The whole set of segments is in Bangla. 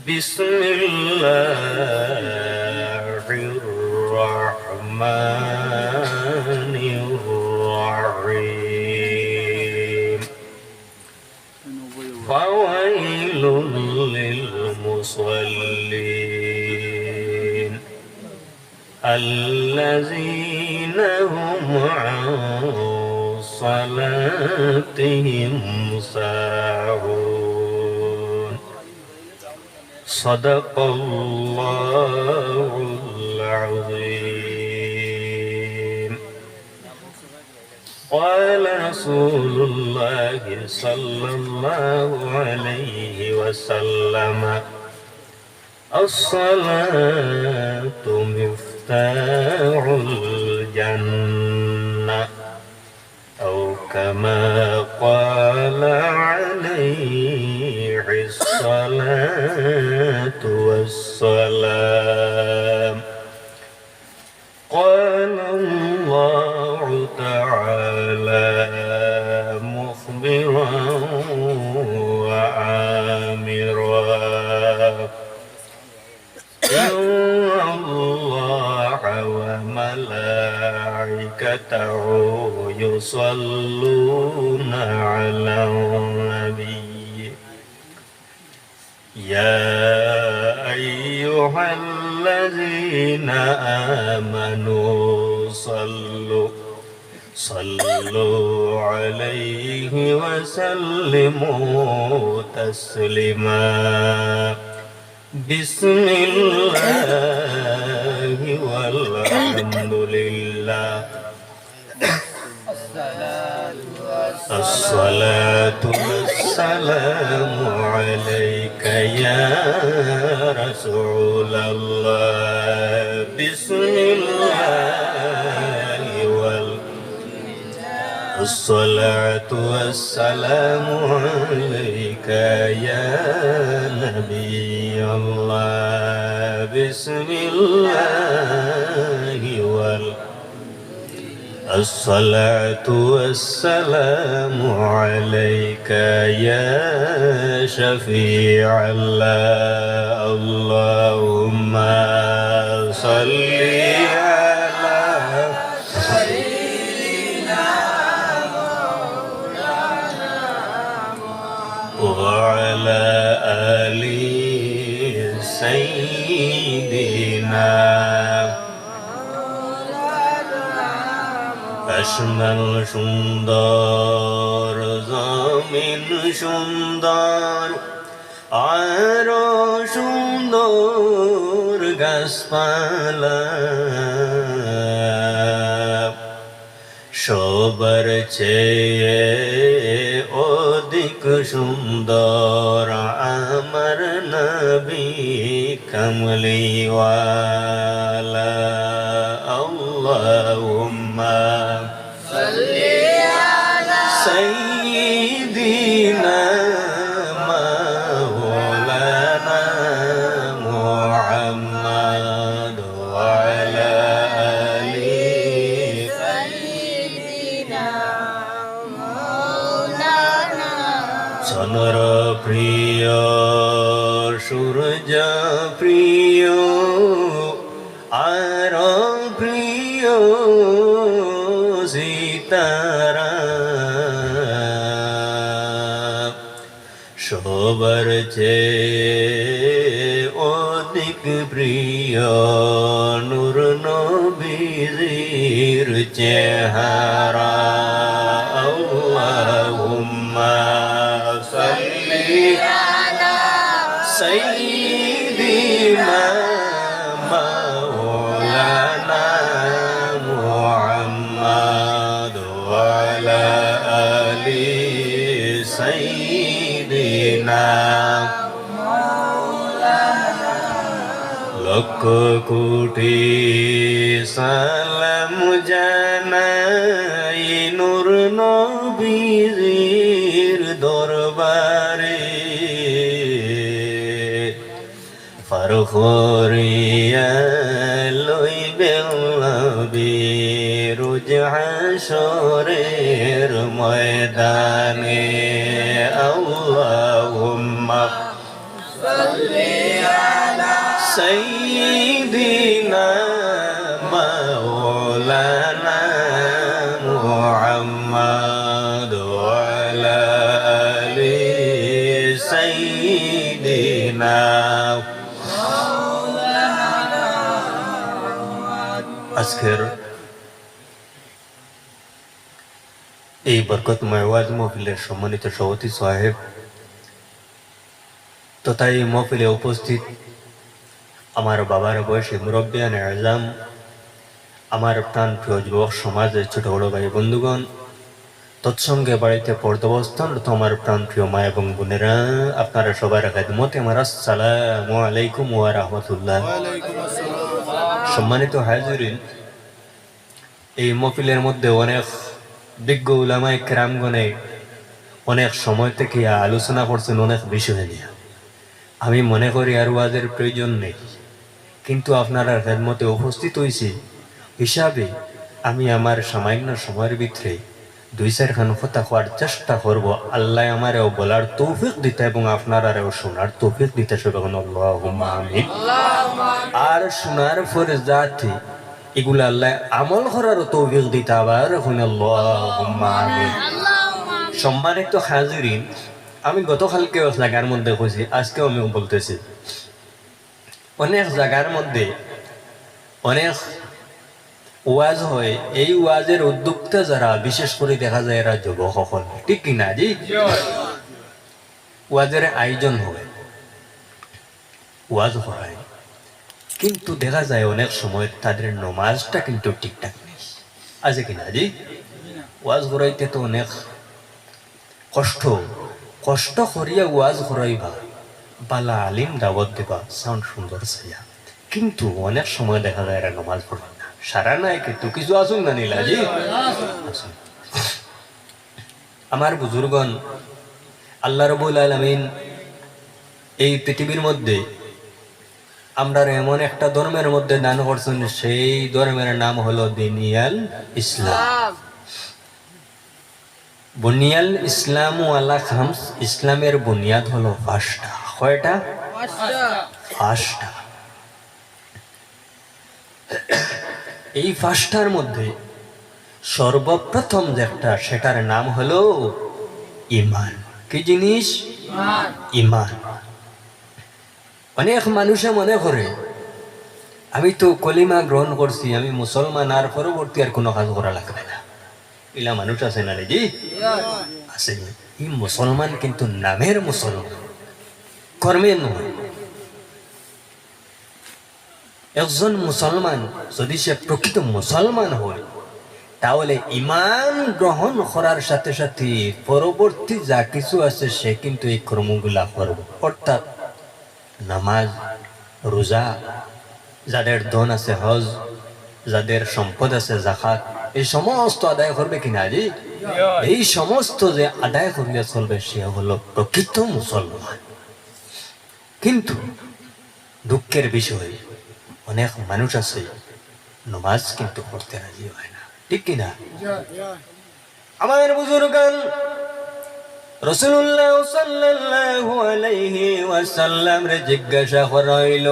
بسم الله الرحمن الرحيم فويل للمصلين الذين هم عن صلاتهم ساهون صدق الله العظيم قال رسول الله صلى الله عليه وسلم الصلاة مفتاح الجنة أو كما قال عليه الصلاة والسلام قال الله تعالى مخبرا وآمرا إن الله وملائكته يصلون على النبي يا أيها الذين آمنوا صلوا عليه وسلموا تسليما بسم الله والحمد لله الصلاة والسلام عليك يا رسول الله بسم الله الصلاة والسلام عليك يا نبي الله بسم الله الصلاة والسلام عليك يا شفيع الله اللهم صل على وعلى آل سيدنا আসমান সুন্দর জমিন সুন্দর আরো সুন্দর গাছপালা সবার চেয়ে অধিক সুন্দর আমার নবী কামলিওয়ালা আল্লাহুম্মা সাল্লি আলা সাইয়্যিদিনা মাওলানা মুহাম্মদ ওয়া আলা আলি সাইয়্যিদিনা মাওলানা চন্দ্র প্রিয় সূর্য প্রিয় আর প্রিয় সিতারা সবার চেয়ে অধিক প্রিয় নূর নবীর চেহারা আল্লাহুম্মা সাল্লি আলা সাইয়্যিদিনা মাওলানা মুহাম্মদ ওয়া আলা আলি সাইয়্যিদিনা মাওলানা লক্ষ কোটি সালাম জানাই নূর নবীর দরবারে ফারখরিয়া লইবেন নবী রোজ হাসরের ময়দানে আল্লাহুম্মা সাল্লি سيدنا مولانا محمد وعلى آل سيدنا আজকের এই বরকতময় ওয়াজ মাহফিলের সম্মানিত সভাপতি সাহেব তথা এই মাহফিলে উপস্থিত আমার বাবার বয়সী মুরব্বিয়ান আজম, আমার প্রাণ প্রিয় যুবক সমাজের ছোট বড় ভাই বন্ধুগণ, তৎসঙ্গে বাড়িতে পর্দবস্থানরত আমার প্রাণ প্রিয় মা এবং বোনেরা, আপনারা সবার খেদমতে আমার আসসালামু আলাইকুম ওয়া রাহমাতুল্লাহ। সম্মানিত হাজিরিন, এই মাহফিলের মধ্যে অনেক বিজ্ঞ উলামায়ে কেরামগণে অনেক সময় থেকে আলোচনা করছেন অনেক বিষয় নিয়ে। আমি মনে করি আর ওয়াজের প্রয়োজন নেই, কিন্তু আপনারা খেদমতে উপস্থিত হয়েছি হিসাবে আমি আমার সামান্য সময়ের ভিতরে দুই চারখান কথা হওয়ার চেষ্টা করব। আল্লাহ আমারেও বলার তৌফিক দিতে এবং আপনারাও শোনার তৌফিক দিতে সবাই আল্লাহুম্মা আমিন। আর শোনার পরে যাতে এগুলো আল্লাহ আমল করারও তৌফিক দিতে আবার আল্লাহুম্মা আমিন। সম্মানিত হাজিরিন, আমি গতকালকে জায়গার মধ্যে কইছি, আজকেও আমি বলতেছি, অনেক জায়গার মধ্যে অনেক ওয়াজ হয়, এই ওয়াজের উদ্যোক্তা যারা, বিশেষ করে দেখা যায় এরা যুবক সকল, ঠিক কিনা জি? ওয়াজের আয়োজন হয়, ওয়াজ হয়, কিন্তু দেখা যায় অনেক সময় তাদের নমাজটা কিন্তু ঠিকঠাক নেই, আছে কিনা জি? ওয়াজ করাইতে তো অনেক কষ্ট করিয়া ওয়াজ করাইবা, বালা আলিম দাওয়াত দিবা, সাউন্ড সুন্দর চাইয়া, কিন্তু অনেক সময় দেখা যায় এরা নমাজ পড়বে না, সারা নাই কিন্তু কিছু আসুন না নীলা জি। আমার বুজুর্গণ, আল্লাহ রাব্বুল আলামিন এই পৃথিবীর মধ্যে আমরা এমন একটা ধর্মের মধ্যে দান করছেন, সেই ধর্মের নাম হলো দিনিয়াল ইসলাম। বুনিয়াল ইসলামু আলা খামস, ইসলামের বুনিয়াদ হলো পাঁচটা। কয়টা? পাঁচটা। এই পাঁচটার মধ্যে সর্বপ্রথম যেটা, সেটার নাম হলো ঈমান। কি জিনিস? ঈমান। অনেক মানুষে মনে করে আমি তো কলিমা গ্রহণ করছি, আমি মুসলমান, আর পরবর্তী আর কোনো কাজ করা লাগবে না। ইলা মানুষ আছে না জি? আছে। এই মুসলমান কিন্তু নামের মুসলমান, কর্মের নয়। একজন মুসলমান যদি সে প্রকৃত মুসলমান হয়, তাহলে ঈমান গ্রহণ করার সাথে সাথে পরবর্তী যা কিছু আছে সে কিন্তু এই কর্মগুলা করবে, অর্থাৎ নামাজ, রোজা, যাদের ধন আছে হজ, যাদের সম্পদ আছে যাকাত, এই সমস্ত আদায় করবে কিনা জি? এই সমস্ত যে আদায় করলে চলবে, সে হলো প্রকৃত মুসলমান। কিন্তু দুঃখের বিষয়, অনেক মানুষ আছে নামাজ কিন্তু পড়তে রাজি হয় না, ঠিক কিনা? আমার বুজুর্গান রাসূলুল্লাহ সাল্লাল্লাহু আলাইহি ওয়াসাল্লাম রে জিজ্ঞাসা করা হইল,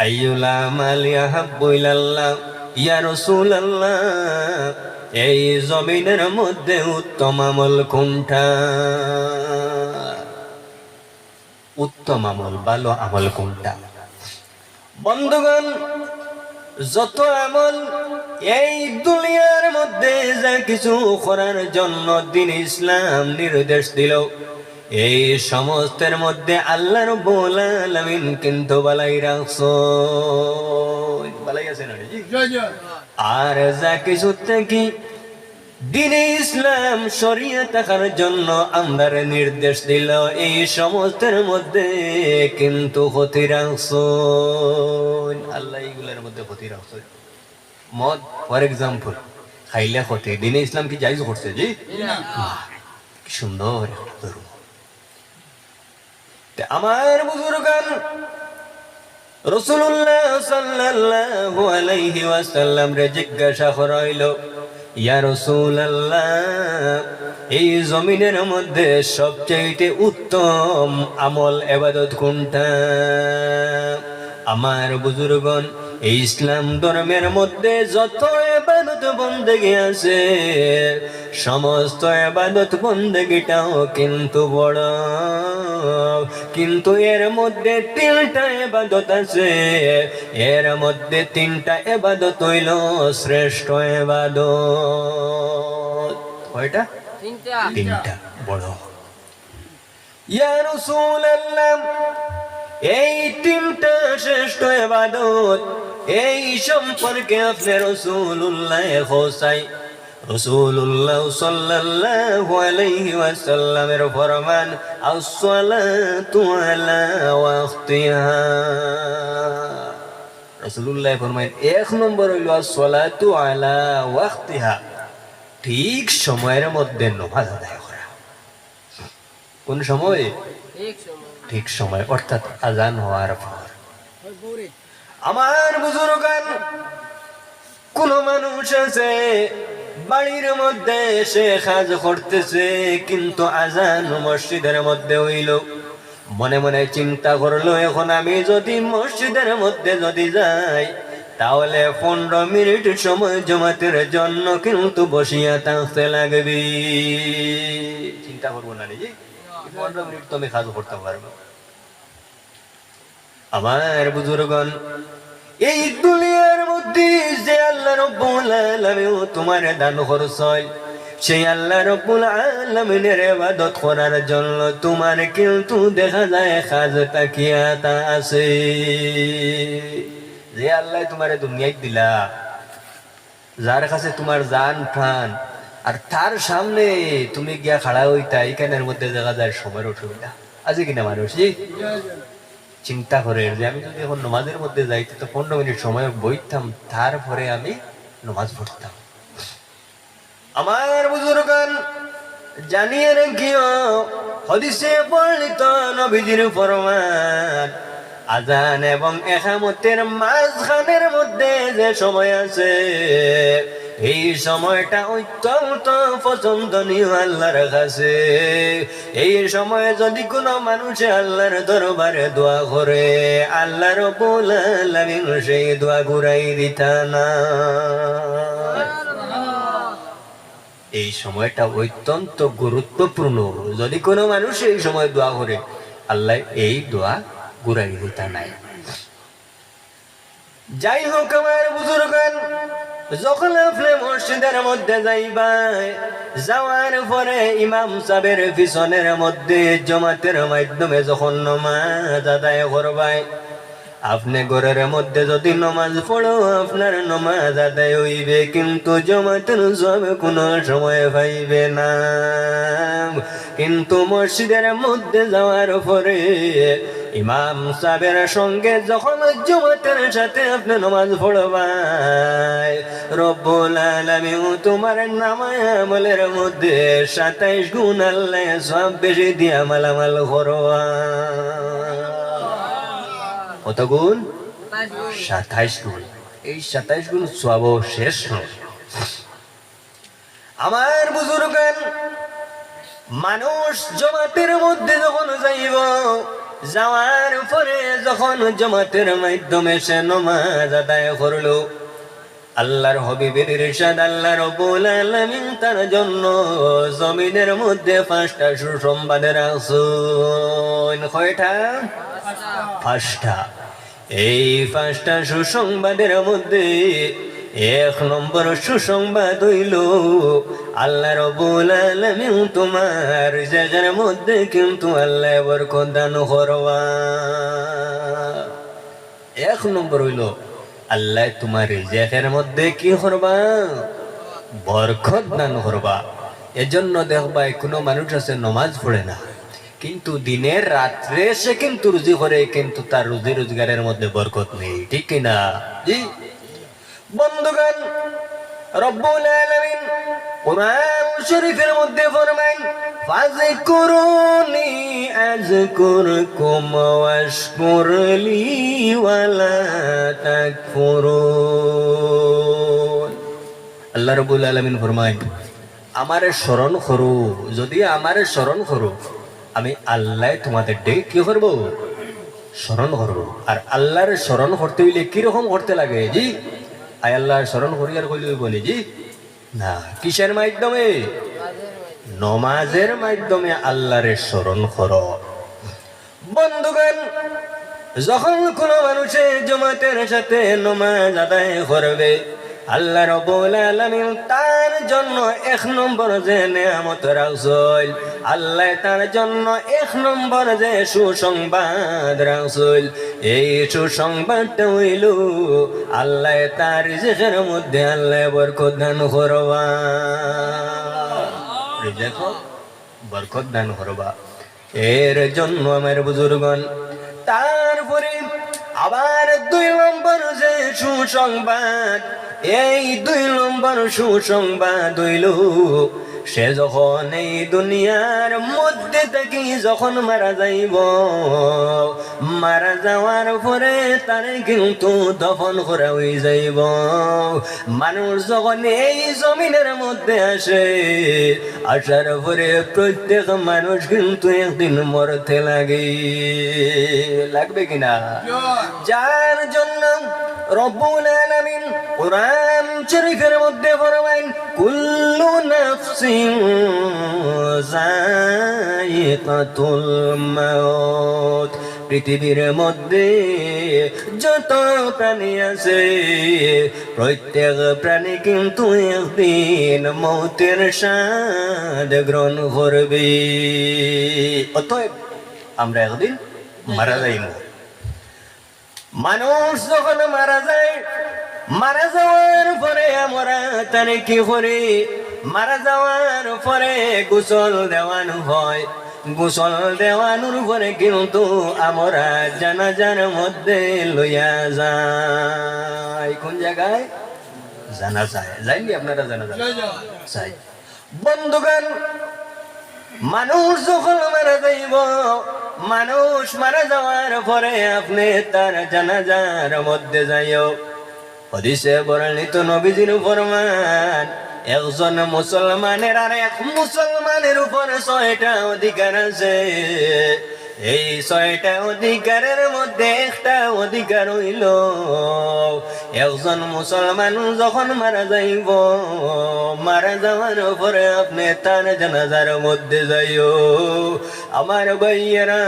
আইয়ুল আমালি আহাব্বু ইলাল্লাহ, ইয়া রাসূলুল্লাহ, এই জমিনের মধ্যে উত্তম আমল কোনটা? উত্তম আমল, ভালো আমল কোনটা? বন্ধুগণ, যত আমল এই দুনিয়ার মধ্যে যা কিছু করার জন্য দ্বীন ইসলাম নির্দেশ দিল, এই সমস্তের মধ্যে আল্লাহ রাব্বুল আলামিন কিন্তু বালাই রাখছেন, বালাই আছে না জি? আর যা কিছু থেকে দ্বীন ইসলাম শরীয়ত থাকার জন্য আমাদের নির্দেশ দিল, এই সমস্তের মধ্যে কিন্তু ক্ষতি রাখছেন। আল্লাহ এইগুলোর মধ্যে ক্ষতি রাখছেন। মদ ফর এক্সাম্পল খাইলে ক্ষতি, দ্বীন ইসলাম কি জায়েজ করছে জি? কি সুন্দর একটা ধর্ম। আমার বুজুর্গান রাসূলুল্লাহ সাল্লাল্লাহু আলাইহি ওয়াসাল্লাম রে জিজ্ঞাসা করা হইল, ইয়া রাসূলুল্লাহ, এই জমিনের মধ্যে সবচেয়ে উত্তম আমল ইবাদত কোনটা? আমার বুজুর্গণ, এই ইসলাম ধর্মের মধ্যে যত ইবাদত বন্দেগী আছে, সমস্ত ইবাদত বন্দেগীটাও কিন্তু বড়, কিন্তু এর মধ্যে তিনটা ইবাদত আছে, এর মধ্যে তিনটা ইবাদত হইল শ্রেষ্ঠ ইবাদত। কয়টা? তিনটা বড়। ইয়া রাসূলুল্লাহ, এই তিনটা শ্রেষ্ঠ ইবাদত, এই সম্পর্কে আপনি রাসূলুল্লাহ হোসাই রাসূলুল্লাহ সাল্লাল্লাহু আলাইহি ওয়াসাল্লামের ফরমান, আস-সালাতু আলা ওয়াক্তিহা। রাসূলুল্লাহ ফরমান, এক নম্বর হইল আস-সালাতু আলা ওয়াক্তিহা, ঠিক সময়ের মধ্যে নামাজ আদায় করা। কোন সময়? ঠিক সময়, অর্থাৎ আজান হওয়ার পর। আমার বুজুর্গান, কোন মানুষ আছে বাড়ির মধ্যে সে কাজ করতেছে, কিন্তু আজান মসজিদের মধ্যে হইল, মনে মনে চিন্তা করলো, এখন আমি যদি মসজিদের মধ্যে যদি যাই, তাহলে 15 মিনিট সময় জমাতের জন্য কিন্তু বসিয়া থাকতে লাগবে। চিন্তা করবো না নিজে, 15 মিনিট তো আমি কাজ করতে পারবো। আমার বুজুর্গণ, এই দুনিয়ার মধ্যে যে আল্লাহ রাব্বুল আলামিন তোমার দান করছেন, সেই আল্লাহ রাব্বুল আলামিনের ইবাদত করার জন্য তোমার কিন্তু দেখা যায় কাজ তাকিয়াতা আছে। যে আল্লাহ তোমার দুনিয়ায় দিলা, যার কাছে তোমার জান প্রাণ, আর তার সামনে তুমি গিয়া খাড়া হইতা, এখানের মধ্যে দেখা যায় সময়ের অসুবিধা আছে কিনা মানুষ? চিন্তা করে যে আমি যদি এখন নামাজের মধ্যে যাইতে তো 15 মিনিট সময় বইতাম, তারপরে আমি নামাজ পড়তাম। আমার বুজুর্গান, জানিয়ে রাখিও, হাদিসে বর্ণিত নবীজির ফরমান, আজান এবং ইকামতের মাঝখানের মধ্যে যে সময় আছে, এই সময়টা অত্যন্ত পছন্দনীয় আল্লাহর কাছে। এই সময়ে যদি কোনো মানুষে আল্লাহর দরবারে দোয়া করে, আল্লাহ রাব্বুল আলামিন সেই দোয়া ঘুরাই দিতা না। এই সময়টা অত্যন্ত গুরুত্বপূর্ণ, যদি কোনো মানুষ এই সময় দোয়া করে, আল্লাহ এই দোয়া ঘুরাই দিতা নাই। যাই হোক আমার বুজুর্গান, যখন আপনি মসজিদের মধ্যে যাইবাই, যাওয়ার পরে ইমাম সাহেবের পিছনের মধ্যে জমাতের মাধ্যমে যখন নামাজ আদায় করবাই, আপনি ঘরের মধ্যে যদি নামাজ পড়ো, আপনার নামাজ আদায় হইবে, কিন্তু জমাতের সব কোনো সময় পাইবে না। কিন্তু মসজিদের মধ্যে যাওয়ার পরে ইমাম সাহেবের সঙ্গে যখন জমাতের সাথে আপনি নামাজ পড়বাই, রব্বুল আলামিন তোমার নামায় আমলের মধ্যে 27 গুণ আল্লাহ সব বেশি দিয়া মালামাল করবা। কত গুণ? 27 গুণ। এই 27 গুণ সওয়াব শেষ নয়। আমার বুজুর্গান, মানুষ জমাতের মধ্যে যখন যাইব, যাওয়ার পরে যখন জমাতের মাধ্যমে সে নামাজ আদায় করলো, আল্লাহর হাবিবের ইরশাদ, আল্লাহ রাব্বুল আলামিন তার জন্য জমিনের মধ্যে 5টা সুসংবাদ রাখছেন। কয়টা? 5টা। এই 5টা সুসংবাদের মধ্যে 1 নম্বর সুসংবাদ হইল, আল্লাহ রাব্বুল আলামিন তোমার জায়গার মধ্যে কিন্তু আল্লাহ বরকত দান করবা। 1 নম্বর হইল, আল্লাহ তোমার রিজিকের মধ্যে কি করবা? বরকত দান করবা। এজন্য দেখবা কোনো মানুষ আছে নামাজ পড়ে না, কিন্তু দিনের রাত্রে সে কিন্তু রুজি করে, কিন্তু তার রুজি রোজগারের মধ্যে বরকত নেই, ঠিক কিনা? জি বন্ধুগণ, রব্বুল আলামিন কুরআন শরীফের মধ্যে ফরমান, ফাযকুরুনি আযকুরকুম ওয়াশকুরলি ওয়ালা তাকফুরুন। আল্লাহ রাব্বুল আলামিন ফরমায় আমারে স্মরণ করো, যদি আমারে স্মরণ করো আমি আল্লাহ তোমাদের ডেকে কি করবো, স্মরণ করবো। আর আল্লাহর স্মরণ করতে হইলে কিরকম করতে লাগে জি? আয় আল্লাহর স্মরণ করি আর কইলে বলি জি না, কিসের মাধ্যমে? নমাজের মাধ্যমে আল্লাহর স্মরণ করো। বন্ধুগণ, যখন কোনো মানুষের জমাতের সাথে নমাজ আদায় করবে আল্লাহ রাব্বুল আলামিন তার জন্য এক নম্বর যে নেয়ামত রাখছেন, আল্লাহ তার জন্য এক নম্বর যে সুসংবাদ রাখছেন, এই সুসংবাদটা হইল আল্লাহ তার রিজিকের মধ্যে আল্লাহ বরকত দান করবা। রিজিক বরকত দান করবা। এর জন্য আমার বুজুর্গণ, তারপরে আবার 2 নম্বর যে সুসংবাদ, এই 2 নম্বর সুসংবাদ হইল সে যখন এই দুনিয়ার মধ্যে থেকে যখন মারা যাইব, মারা যাওয়ার পরে তারে কিন্তু দফন করা হয়ে যাইব। মানুষ যখন এই জমিনের মধ্যে আসে, আসার পরে প্রত্যেক মানুষ কিন্তু একদিন মরতে লাগবে কিনা? যার জন্য রব্বুল আলামিন কুরআন শরীফের মধ্যে ফরমায় কুল্লু নাফসিন যায়িকাতুল মাউত। পৃথিবীর মধ্যে যত প্রাণী আছে প্রত্যেক প্রাণী কিন্তু একদিন মৌতের স্বাদ গ্রহণ করবে। অতএব আমরা একদিন মারা যাইব। মানুষ যখন মারা যায়, মারা যাওয়ার পরে আমরা তারে কি করি? মারা যাওয়ার পরে গোসল দেওয়ানো হয়। গোসল দেওয়ানোর পরে কিন্তু আমরা জানাজার মধ্যে লইয়া যাই। কোন জায়গায়? জানাজায়। যাইনি আপনারা জানাজা? যাই। বন্ধুগণ, মানুষ যখন মারা যাইব, মানুষ মারা যাওয়ার পরে আপনি তার জানাজার মধ্যে যাইও। হাদিসে বর্ণিত নবীজির ফরমান, একজন মুসলমানের আর এক মুসলমানের উপর 6টা অধিকার আছে। এই 6টা অধিকারের মধ্যে একটা অধিকার হইল একজন মুসলমান যখন মারা যাইব, মারা যাওয়ার পরে আপনি তার জানাজার মধ্যে যাইও। আমার ভাইয়েরা,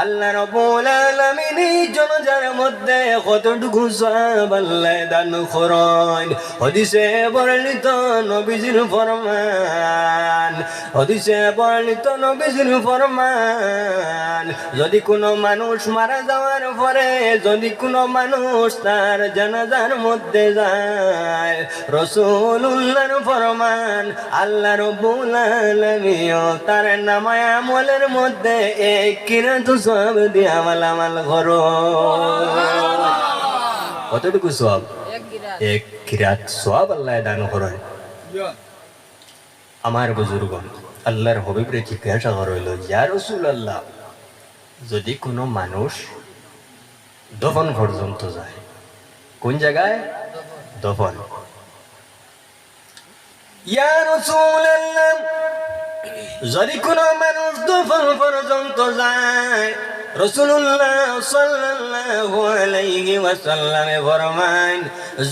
আল্লাহ রাব্বুল আলামিন এই জানাজার মধ্যে কতটুকু সওয়াব আল্লাহ দান করেন। হাদিসে বর্ণিত নবীজির ফরমান, হাদিসে বর্ণিত নবীজির ফরমান, যদি কোনো মানুষ মারা যাওয়ার পরে যদি কোনো মানুষ তার জানাজার মধ্যে যায়, রাসূলুল্লাহর ফরমান আল্লাহ রাব্বুল আলামিন তার নামায়ে আমলের মধ্যে এক কিরাত সওয়াব দিয়ে আমল করো। কতটুকু সওয়াব? এক কিরাত সওয়াব আল্লাহ দান করেন। আমার বুজুর্গ আল্লাহর হাবিবরে জিজ্ঞাসা করা, ইয়া রাসূলুল্লাহ, যদি কোনো মানুষ দফন পর্যন্ত যায়, কোন জায়গায়? দফন। ইয়া রাসূলুল্লাহ, যদি কোনো মানুষ দফন পর্যন্ত যায়, রাসূলুল্লাহ সাল্লাল্লাহু আলাইহি ওয়াসাল্লাম ফরমান,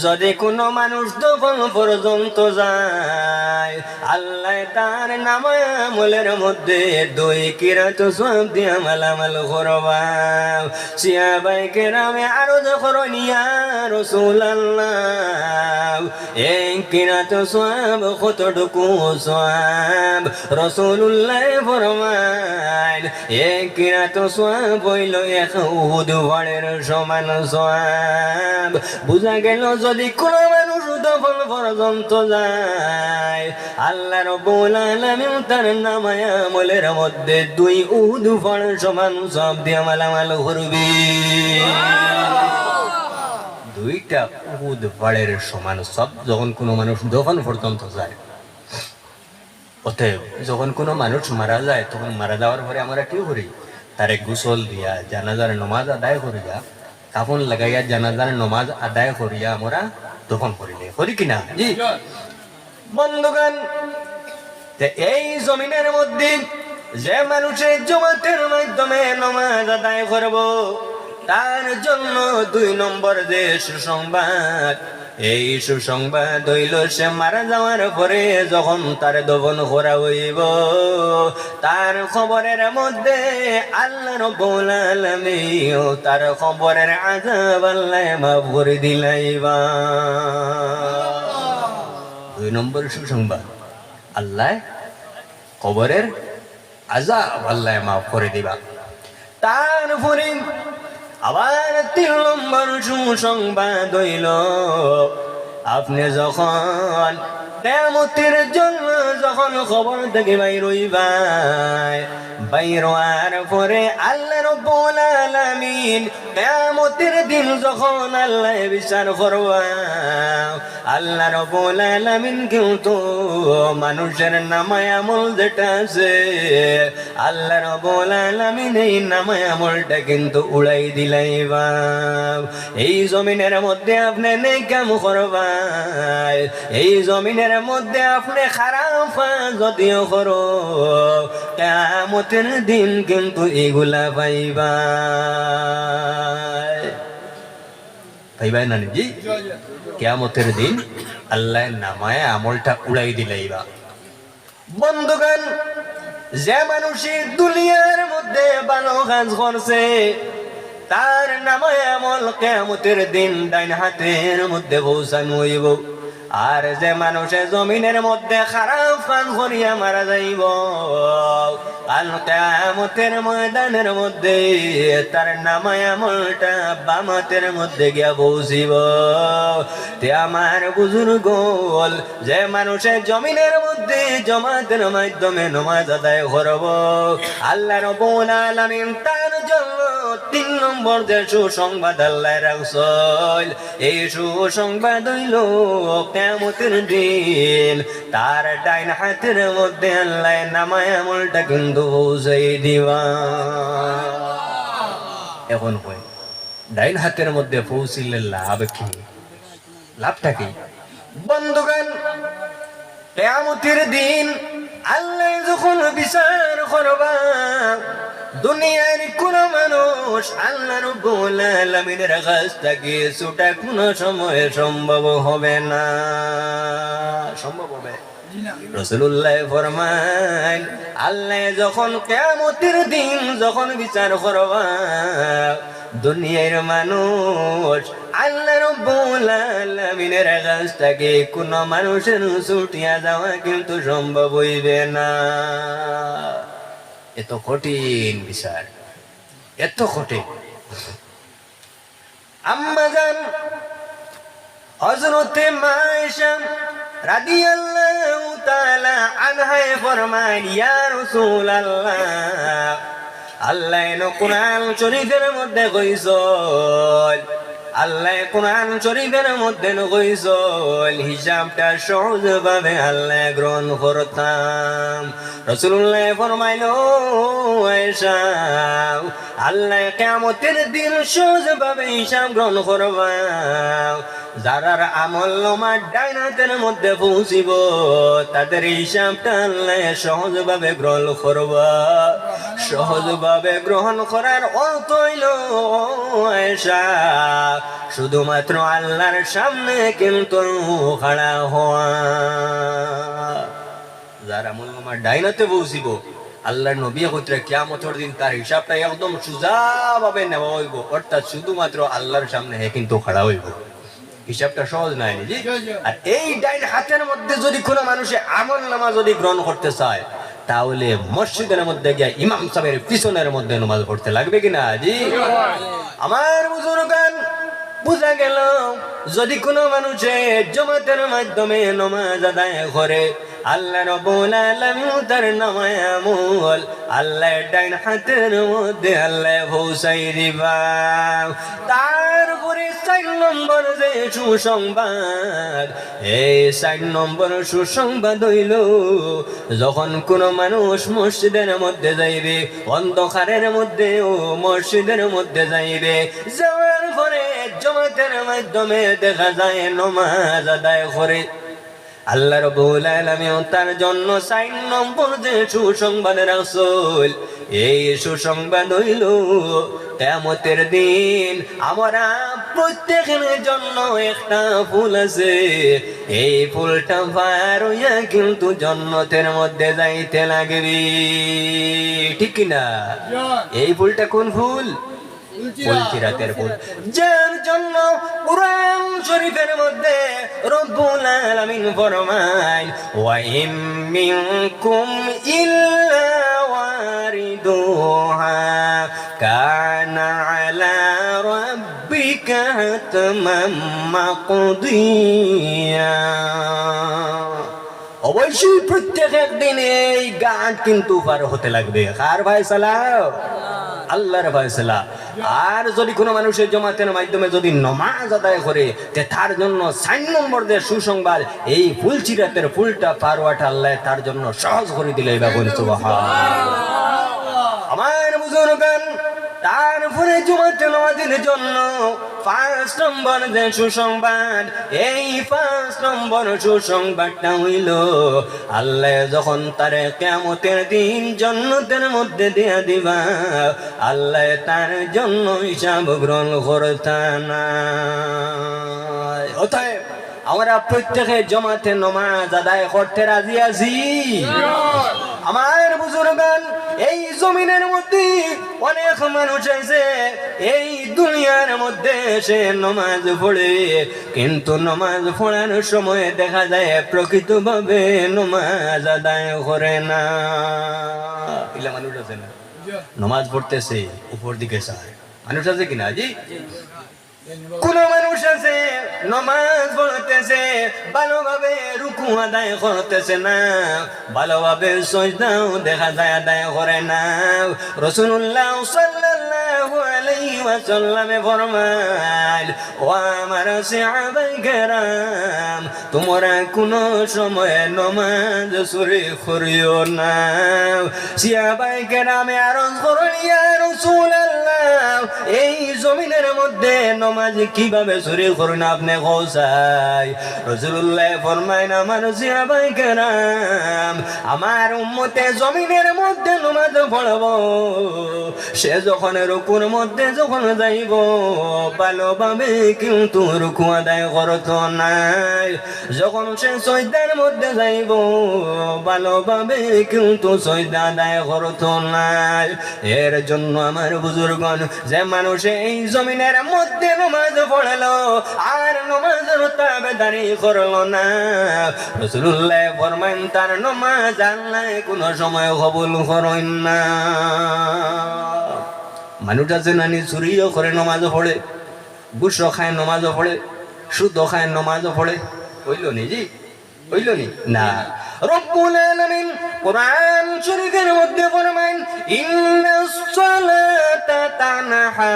যদি কোনো মানুষ দফন পর্যন্ত যায়, আল্লাহ তার নামায়ে আমলের মধ্যে 2 কিরাত সওয়াব দিয়ে আমল করবা। সাহাবায়ে কেরামে আরজ করেন, ইয়া রাসূলুল্লাহ, এক কিরাত সওয়াব কতটুকু সওয়াব? রাসূলুল্লাহ ফরমান, এক কিরাত সওয়াব হইল 1 উহুদ পাহাড়ের সমান সওয়াব। বুঝা গেল, যদি কোনো মানুষ দফন পর্যন্ত যায়, আল্লাহ রাব্বুল আলামিন তার নামায়ে আমলের মধ্যে 2 উহুদ পাহাড়ের সমান সওয়াব দিয়ে আমল করবে। 2টা উহুদ পাহাড়ের সমান সওয়াব যখন কোনো মানুষ দফন পর্যন্ত যায়। অতএব যখন কোনো মানুষ মারা যায়, তখন মারা যাওয়ার পরে আমরা কি করি? তারে গোসল দিয়া জানাজার নামাজ আদায় করিয়া, কাফন লাগাইয়া জানাজার নামাজ আদায় করিয়া আমরা দফন করিলে করি কিনা জি বন্ধুগণ এই জমিনের মধ্যে যে মানুষের জমাতের মাধ্যমে নামাজ আদায় করব তার জন্য 2 নম্বর যে সুসংবাদ এই সুসংবাদ হইল সে মারা যাওয়ার পরে যখন তার দফন করা হইব তার খবরের মধ্যে আল্লাহ রাব্বুল আলামিন তার খবরের আযাব আল্লাহ মাফ করে দিলাইবা 2 নম্বর সুসংবাদ আল্লাহ কবরের আযাব আল্লাহ মাফ করে দিবা তারপরে আবার 3 নম্বর সুসংবাদ হইল আপনি যখন কিয়ামতের জন্য যখন খবর থেকে বাইর হইবাই বাইর হওয়ার পরে আল্লাহ রাব্বুল আলামিন কিয়ামতের দিন যখন আল্লাহ বিচার করবা আল্লাহ রাব্বুল আলামিন কিন্তু মানুষের নামায় আমল যেটা আছে আল্লাহ রাব্বুল আলামিন এই নামায় আমলটা কিন্তু উড়াই দিলাইবা এই জমিনের মধ্যে আপনি নেক কাম করবা এই জমিনের মধ্যে আপনি খারাপ যদিও করো কিয়ামতের দিন কিন্তু এগুলা পাইবা না জি কিয়ামতের দিন আল্লাহ নামায় আমলটা উড়াই দিলাইবা বন্ধুগণ যে মানুষের দুনিয়ার মধ্যে ভালো কাজ করছে তার নামায় আমল কিয়ামতের দিন ডাইন হাতের মধ্যে পৌঁছানো হইব আর যে মানুষের জমিনের মধ্যে খারাপ কাজ করিয়া মারা যাইব কাল কিয়ামতের ময়দানের মধ্যে তার নামায় আমলটা বাম হাতের মধ্যে গিয়া পৌঁছিব তে আমার বুজুর্গ যে মানুষের জমিনের মধ্যে জমাতের মাধ্যমে নামাজ আদায় করব আল্লাহ রাব্বুল আলামিন তার জন্য 3 নম্বর যে সুসংবাদ আল্লাহ রাখছেন এই সুসংবাদ হইল কিয়ামতের দিন তার ডাইন হাতের মধ্যে আল্লাহ নামায় আমলটা কিন্তু পৌঁছাই দিবা এখন কই ডাইন হাতের মধ্যে পৌঁছিলে লাভ কি লাভটা কি বন্ধুগণ কিয়ামতের দিন আল্লাহ যখন বিচার করবা দুনিয়ার কোন মানুষ আল্লাহ রাব্বুল আলামিনের কাছ থেকে ছুটা কোন সময় সম্ভব হবে না সম্ভব হবে রাসূলুল্লাহ ফরমান আল্লাহ যখন কিয়ামতের দিন যখন বিচার করবা দুনিয়ার মানুষ আল্লাহ রাব্বুল আলামিনের কাছ থেকে কোন মানুষের ছুটিয়া যাওয়া কিন্তু সম্ভব হইবে না এত কঠিন বিচার এত কঠিন আম্মা জান হযরতে মায়েশা রাদিয়াল্লাহু তাআলা আনহা ফরমান ইয়া রাসূলুল্লাহ আল্লাহ কোরআন শরীফের মধ্যে কইছেন আল্লাহ কোরআন শরীফের মধ্যে কইছেন হিসাবটা সহজভাবে আল্লাহ গ্রহণ করতাম রাসূলুল্লাহ ফরমাইলো আয়েশা আল্লাহ কিয়ামতের দিন সহজভাবে হিসাব গ্রহণ করবা যারার আমল নামার ডাইন হাতের মধ্যে পৌঁছিব তাদের হিসাবটা আল্লাহ সহজভাবে গ্রহণ করবা সহজভাবে গ্রহণ করার অর্থ হইল আয়েশা শুধুমাত্র আল্লাহর সামনে কিন্তু খাড়া হওয়া যারা আমল নামার ডাইন হাতে পৌঁছিব আল্লাহর নবী কইরা কিয়ামতের দিন তার হিসাবটা একদম সোজাভাবে নেওয়া হইব অর্থাৎ শুধুমাত্র আল্লাহর সামনে হে কিন্তু খাড়া হইব হিসাবটা সহজ নাই জি আর এই ডাইন হাতের মধ্যে যদি কোনো মানুষে আমল নামা যদি গ্রহণ করতে চায় তাহলে মসজিদের মধ্যে গিয়ে ইমাম সাহেবের পিছনের মধ্যে নামাজ পড়তে লাগবে কিনা জি আমার বুজুর্গান বুঝা গেল যদি কোনো মানুষে জামাতের মাধ্যমে নামাজ আদায় করে আল্লাহ রাব্বুল আলামিন তার নামায় আমল আল্লাহ ডাইন হাতের মধ্যে আল্লাহ পৌঁছাই দিবা তারপরে 4 নম্বর যে সুসংবাদ এই 4 নম্বর সুসংবাদ হইল যখন কোন মানুষ মসজিদের মধ্যে যাইবে অন্ধকারের মধ্যে ও মসজিদের মধ্যে যাইবে যাওয়ার পরে জামাতের মাধ্যমে দেখা যায় নামাজ আদায় করে আল্লাহ রাব্বুল আলামিন তার জন্য 4 নম্বর যে সুসংবাদ রাসূল এই সুসংবাদ হইল কিয়ামতের দিন আমরা প্রত্যেকের জন্য একটা ফুল আছে এই ফুলটা পার হইয়া কিন্তু জান্নাতের মধ্যে যাইতে লাগবে ঠিক কি না এই ফুলটা কোন ফুল ফুলচিরাতের ফুল যার জন্য কুরআন শরীফের মধ্যে রব্বুল আলামিন ফরমায় ওয়া ইম মিনকুম ইল্লা ওয়ারিদুহা কানা আলা রাব্বিকা হাতমান মাকদিয়া অবশ্যই প্রত্যেক একদিন এই গান কিন্তু পার হতে লাগবে কার ফয়সালা আল্লাহর ফয়সালা আর যদি কোনো মানুষের জামাতের মাধ্যমে যদি নামাজ আদায় করে তে তার জন্য 4 নম্বর যে সুসংবাদ এই ফুলচিরাতের ফুলটা পার হওয়াটা আল্লাহ তার জন্য সহজ করে দিলে বাবুল সুবহানাল্লাহ আমার বুজুর্গান তারপরে জামাতের নামাজের জন্য 5 নম্বর যে সুসংবাদ এই 5 নম্বর সুসংবাদটা হইল আল্লাহ যখন তার কিয়ামতের দিন জান্নাতের মধ্যে দিয়া দিবা আল্লাহ তার জন্য হিসাব গ্রহণ করতেন না অতএব আমরা প্রত্যেকে জামাতে নামাজ আদায় করতে রাজি আছি আমার বুজুর্গান এই জমিনের মধ্যে অনেক মানুষ আছে এই দুনিয়ার মধ্যে সে নামাজ পড়ে কিন্তু নামাজ পড়ার সময় দেখা যায় প্রকৃতভাবে নামাজ আদায় করে না এগুলা মানুষ আছে না নামাজ পড়তেছে উপর দিকে চায় মানুষ আছে কিনা জি কোন মানুষ আছে নামাজ পড়তেছে ভালোভাবে রুকু আদায় করতেছে না ভালোভাবে সিজদাও দেখা যায় আদায় করে না রাসূলুল্লাহ সাল্লাল্লাহু আলাইহি ওয়াসাল্লাম ফরমায় ও আমার সাহাবায়ে কেরাম তোমরা কোন সময় নামাজ চুরি করিও না সাহাবায়ে কেরামে আরজ করেন ইয়া রাসূলুল্লাহ এই জমিনের মধ্যে নামাজ কিভাবে চুরি করেন আপনি কওসাই রাসূলুল্লাহ ফরমায় আমার সাহাবায়ে কেরাম আমার উম্মতে জমিনের মধ্যে নামাজ পড়ব সে যখন রুকুর মধ্যে যখন যাইব ভালোভাবে কিন্তু রুকু আদায় করত না যখন সে সিজদার মধ্যে যাইব ভালোভাবে কিন্তু সিজদা আদায় করত না এর জন্য আমার বুজুর্গণ যে মানুষ এই জমিনের মধ্যে নামাজ পড়লো আর নামাজের তাবেদারি করলো না রাসূলুল্লাহ ফরমান তার নামাজ আল্লাহ কোন সময় কবুল করেন না মানুষ আছে নানি চুরিও করে নামাজ পড়ে ঘুষ খায় নামাজ পড়ে সুদ খায় নামাজ পড়ে হইল নি জি হইল নি না রব্বুল আলামিন কুরআন শরীফের মধ্যে ফরমান ইন্নাস সালাতা তানহা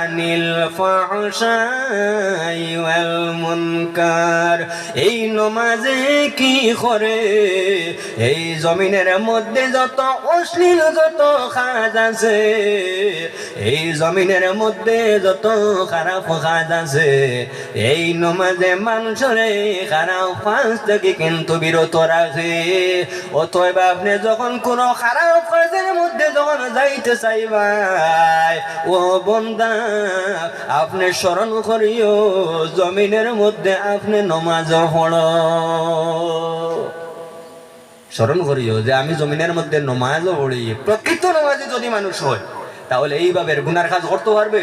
আনিল ফাহশাই ওয়াল মুনকার এই নামাজে কি করে এই জমিনের মধ্যে যত অশ্লীল যত কাজ আছে এই জমিনের মধ্যে যত খারাপ কাজ আছে এই নামাজে মানুষের খারাপ কাজ থেকে কিন্তু বিরত রাখে অতএব আপনি যখন কোন খারাপ কাজের মধ্যে যখন যাইতে চাইবাই ও বান্দা আপনি স্মরণ করিও জমিনের মধ্যে আপনি নামাজ পড়ো স্মরণ করিও যে আমি জমিনের মধ্যে নামাজ পড়ি প্রকৃত নামাজি যদি মানুষ হয় তাহলে এইভাবে গুনার কাজ করতে পারবে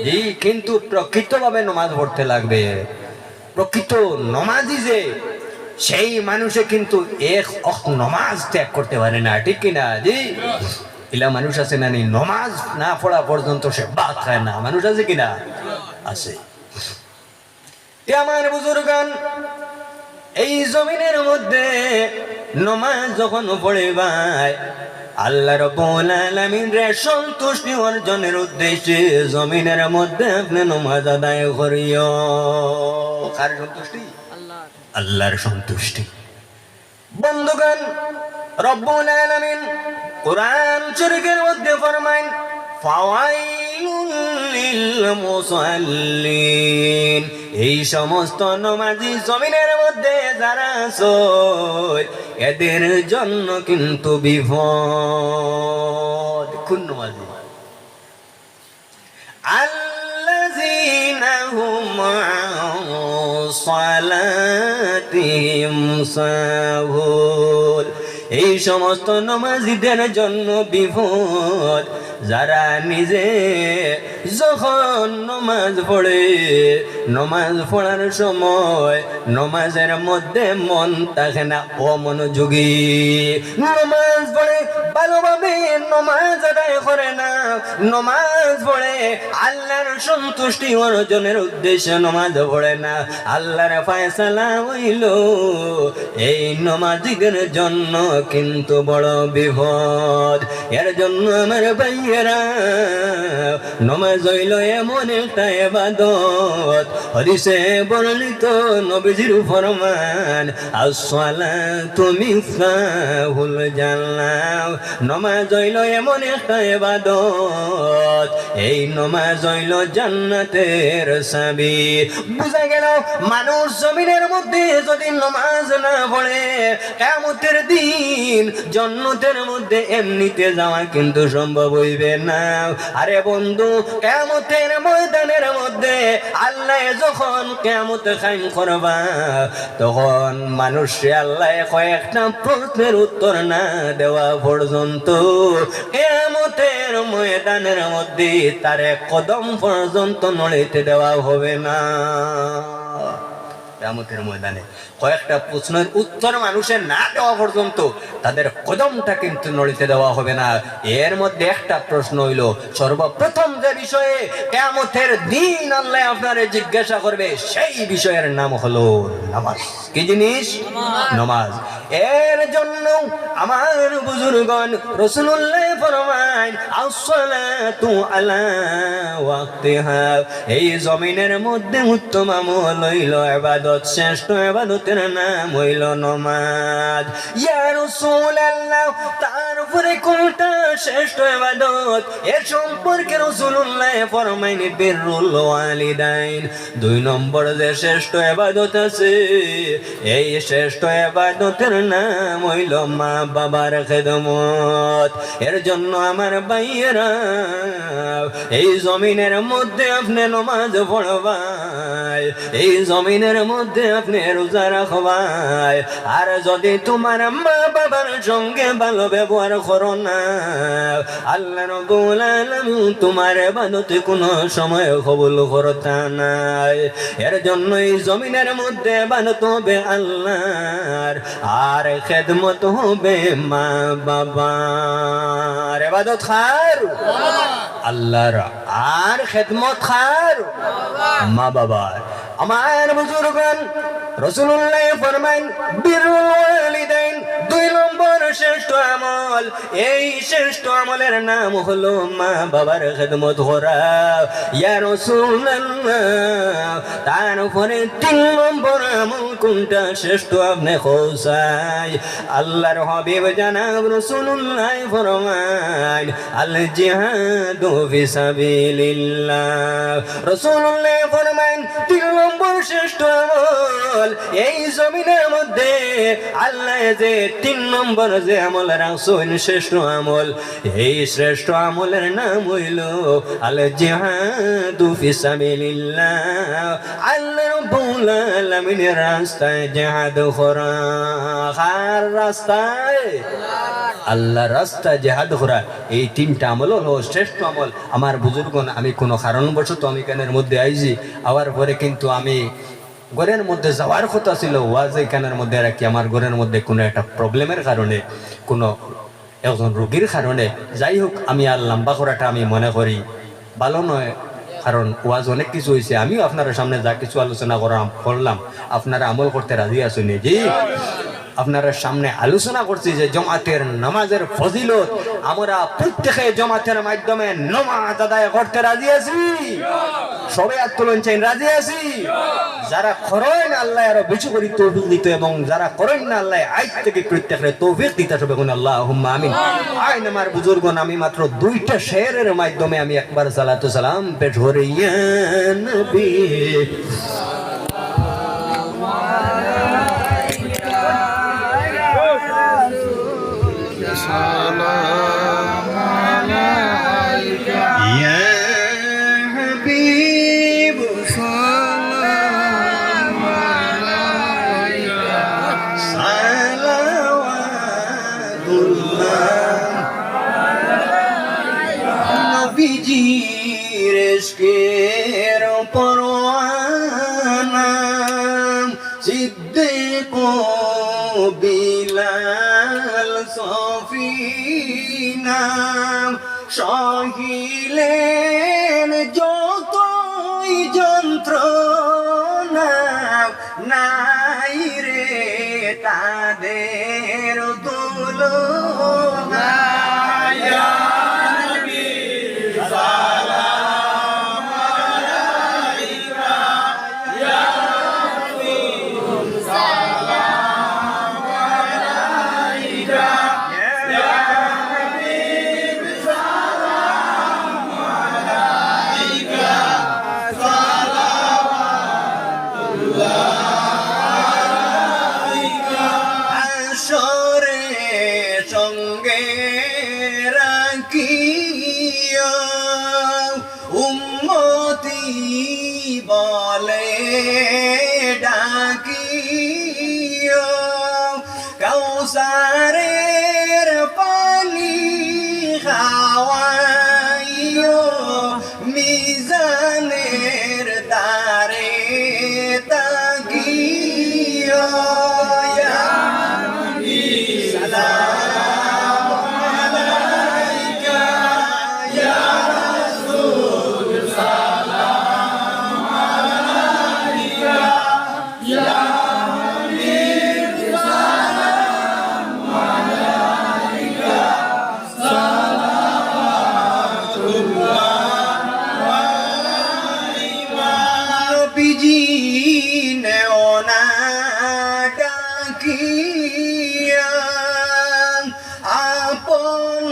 জি কিন্তু প্রকৃতভাবে নামাজ পড়তে লাগবে প্রকৃত নামাজি যে সেই মানুষে কিন্তু এক নামাজ ত্যাগ করতে পারে না ঠিক কিনা জি ইলা মানুষ আছে না নামাজ না পড়া পর্যন্ত সে ভাত খায় না মানুষ আছে কিনা আছে আমার বুজুর্গান এই জমিনের মধ্যে নামাজ যখন পড়ে ভাই আল্লাহ রাব্বুল আলামিন রে সন্তুষ্টি অর্জনের উদ্দেশ্যে জমিনের মধ্যে আপনি নামাজ আদায় করিও কার সন্তুষ্টি আল্লাহর সন্তুষ্টি বন্ধুগণ রব্বুল আলামিন কুরআন শরীফের মধ্যে ফরমায় ফাওয়াইল লিল মুসাল্লিন, এই সমস্ত নমাজি জমিনের মধ্যে যারা আছে এদের জন্য কিন্তু বিপদ। কোন নমাজি? আল্লাযীনা হুম আন সালাতিহিম সাহুন, এই সমস্ত নমাজিদের জন্য বিপদ যারা নিজে যখন নমাজ পড়ে, নমাজ পড়ার সময় নমাজের মধ্যে মন থাকে না, অমনোযোগী, নমাজ পড়ে ভালোভাবে নমাজ আদায় করে না, নমাজ পড়ে আল্লাহর সন্তুষ্টি অর্জনের উদ্দেশ্যে নমাজ পড়ে না, আল্লাহর ফয়সালা হইল এই নমাজিদের জন্য কিন্তু বড় বিপদ। এর জন্য আমার ভাইয়েরা, নমাজ হইল এমন একটা ইবাদত, হাদিসে বর্ণিত নবীজির ফরমান, as-salatu মিফতাহুল জান্নাহ, নমাজ হইল এমন একটা ইবাদত, এই নমাজ হইল জান্নাতের চাবি। বুঝা গেল মানুষ জমিনের মধ্যে যদি নমাজ না পড়ে কিয়ামতের দিন জান্নাতের মধ্যে এমনিতে যাওয়া কিন্তু সম্ভব হইবে না। আরে বন্ধু, কিয়ামতের ময়দানের মধ্যে আল্লাহ যখন কিয়ামত কায়েম করবা, তখন মানুষে আল্লাহ কয়েকটা প্রশ্নের উত্তর না দেওয়া পর্যন্ত কিয়ামতের ময়দানের মধ্যে তার এক কদম পর্যন্ত নড়িতে দেওয়া হবে না। কিয়ামতের ময়দানে কয়েকটা প্রশ্নের উত্তর মানুষের না দেওয়া পর্যন্ত তাদের কদমটা কিন্তু নড়িতে দেওয়া হবে না। এর মধ্যে একটা প্রশ্ন হইল, সর্বপ্রথম যে বিষয়ে কিয়ামতের দিন আল্লাহ আপনারে জিজ্ঞাসা করবে সেই বিষয়ের নাম হলো নামাজ। কি জিনিস? নামাজ। এর জন্য আমার বুজুর্গণ রাসূলুল্লাহ ফরমায়, as-salatu আলা ওয়াক্তিহা, এই জমিনের মধ্যে উত্তম আমল হইল ইবাদত, শ্রেষ্ঠ ইবাদতের নাম হইল নামাজ। ইয়া রাসূলুল্লাহ, তার উপরে কোনটা শ্রেষ্ঠ ইবাদত? এর সম্পর্কে রাসূলুল্লাহ ফরমাইন, বিররুল ওয়ালিদাইন, 2 নম্বর যে শ্রেষ্ঠ ইবাদত আছে, এই শ্রেষ্ঠ ইবাদতের নাম হইল মা বাবার খেদমত। এর জন্য আমার ভাইয়েরা, এই জমিনের মধ্যে আপনি নামাজ পড়বাই, এই জমিনের মধ্যে আপনি রোজা রাখবাই, আর যদি তোমার মা বাবার সঙ্গে ভালো ব্যবহার করো না, আল্লাহ রাব্বুল আলামিন তোমার ইবাদতে কোনো সময় কবুল করতা নাই। এর জন্য এই জমিনের মধ্যে ইবাদত হবে আল্লাহর, আর খেদমত হবে মা বাবার। ইবাদত খার আল্লাহর, আর খেদমত খার মা বাবার। আমার বুজুর্গণ রাসূলুল্লাহ ফরমাইন, বিররুল ওয়ালিদাইন, 2 নম্বর শ্রেষ্ঠ আমল, এই শ্রেষ্ঠ আমলের নাম হলো মা বাবার খেদমত করা। ইয়া রাসূলুল্লাহ, তার উপরে 3 নম্বর আমল কোনটা শ্রেষ্ঠ আপনি খোঁজাই? আল্লাহর হাবিব জানাব রাসূলুল্লাহ ফরমাইন, আল জিহাদু ফি সাবিলিল্লাহ। রাসূলুল্লাহ ফরমাইন, 3 নম্বর শ্রেষ্ঠ আমল, এই জমিনের মধ্যে আল্লাহ যে 3 নম্বর যে আমল রাখছেন শ্রেষ্ঠ আমল, এই শ্রেষ্ঠ আমলের নাম হইল আল জিহাদু ফি সাবিলিল্লাহ। আল্লাহ রাব্বুল আলামিনের রাস্তায় জিহাদ করা। কার রাস্তায়? আল্লাহর রাস্তায় জিহাদ করা। এই 3টা আমল হলো শ্রেষ্ঠ আমল। আমার বুজুর্গণ, আমি কোনো কারণবশত আমি কানের মধ্যে আইছি, আবার পরে কিন্তু আমি ঘরের মধ্যে যাওয়ার কথা ছিল, ওয়াজ এখানের মধ্যে রাখি, আমার ঘরের মধ্যে কোনো একটা প্রবলেমের কারণে, কোনো একজন রোগীর কারণে, যাই হোক, আমি আর লম্বা করাটা আমি মনে করি ভালো নয়, কারণ ওয়াজ অনেক কিছু হয়েছে। আমিও আপনার সামনে যা কিছু আলোচনা করলাম, আপনারা আমল করতে রাজি আছেন? জি, আপনারা সামনে আলোচনা করছি যে জামাতের নামাজের ফজিলত, আমরা প্রত্যেকে জামাতের মাধ্যমে নামাজ আদায় করতে রাজি আছি। সবাই আত্মলন চাই, রাজি আছি? যারা করেন আল্লাহ আরো বেশি করে তৌফিক দিত, এবং যারা করেন না আল্লাহ আজ থেকে প্রত্যেকের তৌফিক দিতে সবে কোন আল্লাহুম্মা আমিন। আইন আমার বুজুর্গন, আমি মাত্র দুইটা শেরের মাধ্যমে আমি একবার সালাতু সালাম পেশ করি। ইয়া নবী ইশকের পরওয়ানা সিদ্দিক বিলাল সফিনা সহিলেন যতই যন্ত্রণা, নাই রে তাদের তুলনা। সঙ্গে রাখিয়া উম্মতি বলে ডাকিয়া, কাউসারের পানি খাওয়াইও মিজানের দ্বারে তাকিয়া। আপন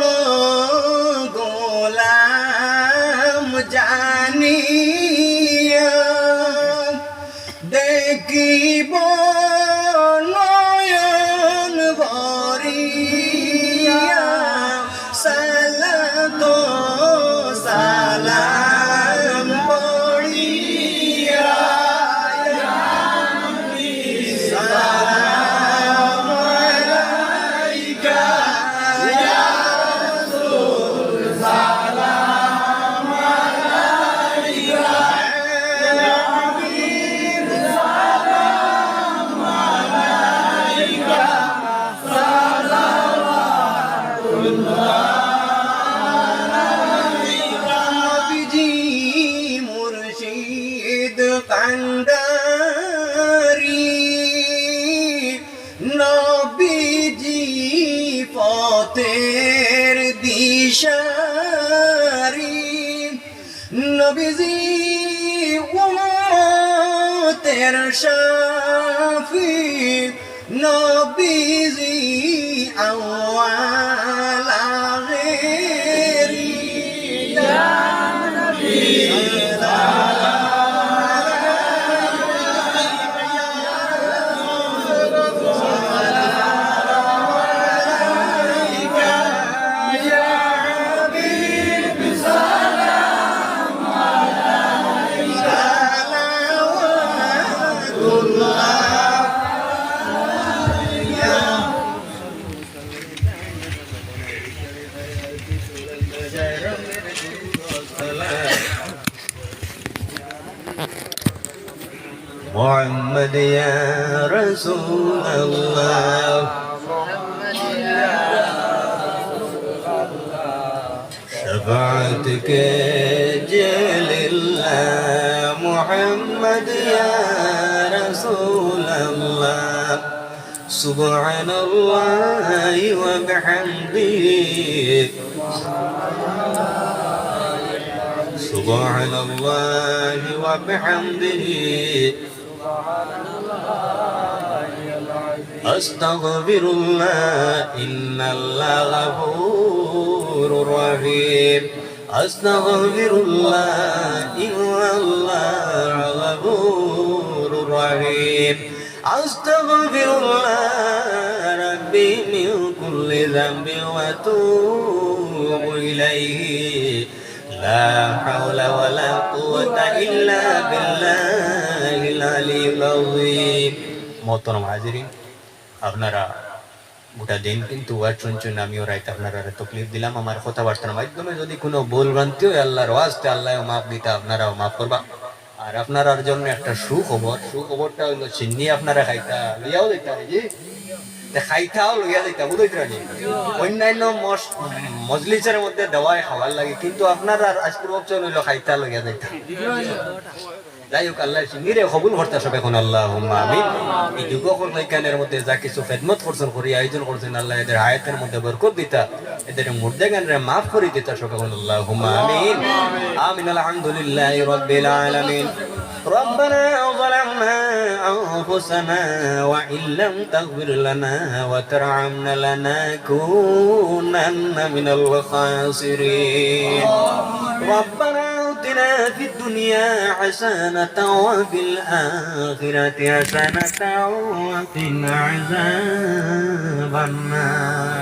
গোলাম জানিয়া দেখিব নয়ন ভরিয়া, সালাত সালাম পড়িয়া। কান্ডারি নবীজি পথের দিশারি, নবীজি উম্মতের শাফি, নবীজি আউয়াল আখিরি। ইয়া নবী محمد يا رسول الله، شفاعتك جل الله، محمد يا رسول الله، سبحان الله وبحمده সুবহানাল্লাহি ওয়া বিহামদিহি আস্তাগফিরুল্লাহ ইন্নাল্লাহা গফুরুর রহিম আস্তাগফিরুল্লাহ ইন্নাল্লাহা গফুরুর রহিম আস্তাগফিরুল্লাহ রাব্বি মিন কুল্লি যামবিন ওয়া আতুবু ইলাইহি লা হাওলা ওয়া লা কুওয়াতা ইল্লা বিল্লাহিল আলিয়্যিল আযীম। মোহতরম হাজিরিন, আপনারা গোটা দিন কিন্তু ওয়াজ শুনছেন, আমিও রাইতে আপনারা তকলিফ দিলাম আমার কথাবার্তার মাধ্যমে। যদি কোনো ভুল ভ্রান্তি হয় আল্লাহর ওয়াস্তে আল্লাহ মাফ দিতা, আপনারাও মাফ করবা। আর আপনার জন্য একটা সুখবরটা হইলো চিন্নি আপনারা খাইতা লইয়াও দিতা জি, খাইতাও লইয়া দিতা বুঝতে পারি। অন্যান্য মজলিসের মধ্যে দেওয়াই খাওয়ার লাগে, কিন্তু আপনার আর আজকের অপশন হইলো খাইতা লইয়া দিতা। যাই হোক, আল্লাহ চিনিরে কবুল করতে সব এখন আল্লাহুম্মা আমিন। এই যুবক লাইকানের মধ্যে যা কিছু খেদমত করছেন, করি আয়োজন করছেন, আল্লাহ এদের হায়াতের মধ্যে বরকত দিতা, এদের মুর্দাগানরে মাফ করে দিতা সব এখন আল্লাহুম্মা আমিন। আমিন। আলহামদুলিল্লাহি রাব্বিল আলামিন। ربنا ظلمنا أنفسنا وإن لم تغفر لنا وترحمنا لنكونن من الخاسرين. ربنا آتنا في الدنيا حسنة وفي الآخرة حسنة وقنا عذاب النار.